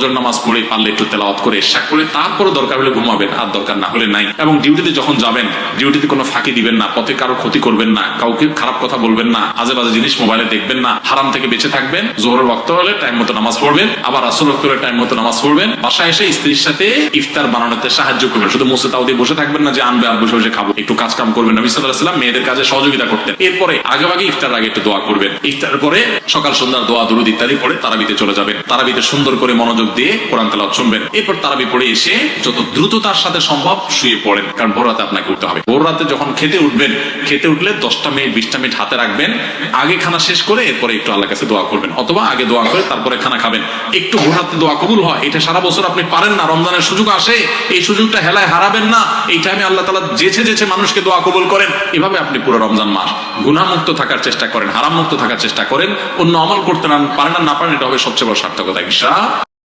ফজর নামাজ পড়ে পারলে একটু তেলাওয়াত করে ইশাক করে তারপরে দরকার হলে ঘুমাবেন, আর দরকার না হলে নাই। এবং ডিউটিতে যখন যাবেন, ডিউটিতে কোনো ফাঁকি দিবেন না, পথে কারো ক্ষতি করবেন না, কাউকে খারাপ কথা বলবেন না, আজে বাজে জিনিস মোবাইলে দেখবেন না, হারাম থেকে বেঁচে থাকবেন। জোহরের ওয়াক্ত হলে টাইম মতো নামাজ পড়বেন, আবার আসর ওয়াক্ত হলে টাইম মতো নামাজ পড়বেন। বাসায় এসে স্ত্রীর সাথে ইফতার বানানোতে সাহায্য করবেন, শুধু মুছে তাও দিয়ে বসে থাকবেন না যে আনবে আর বসে বসে খাবো। একটু কাজ কাম করবেন। নবী সাল্লাল্লাহু আলাইহি ওয়াসাল্লাম মেয়েদের কাজে সহযোগিতা করতেন। এরপরে আগে ইফতার আগে একটু দোয়া করবেন। ইফতারের পরে সকাল সন্ধ্যার দোয়া দুরুদ ইত্যাদি পড়ে তারাবিতে চলে যাবেন। তারাবিতে সুন্দর করে মনোযোগ দিয়ে কোরআন তেলাওয়াত শুনবেন। এরপর তারাবি পড়ে এসে যত দ্রুততার সাথে সম্ভব শুয়ে পড়েন, কারণ ভোর রাতে আপনাকে উঠতে হবে। ভোর রাতে যখন খেতে উঠবেন, খেতে উঠলে 10টা মিনিট 20টা মিনিট হাতে রাখবেন। আগে খানা শেষ করে এরপরে একটু আল্লাহর কাছে দোয়া করবেন, অথবা আগে দোয়া করে তারপরে খানা খাবেন। একটু ভোর রাতে দোয়া কবুল হয়, এটা সারা বছর আপনি পারেন না। রমজানের সুযোগ আসে, এই সুযোগটা হেলায় হারাবেন না। এই টাইমে আল্লাহ তাআলা যেচে যেচে মানুষকে দোয়া কবুল করেন। এভাবে আপনি পুরো রমজান মাস গুনাহমুক্ত থাকার চেষ্টা করেন, হারাম মুক্ত থাকার চেষ্টা করেন। অন্য আমল করতে না পারেন, এটা হবে সবচেয়ে বড় সার্থকতা ইনশাআল্লাহ।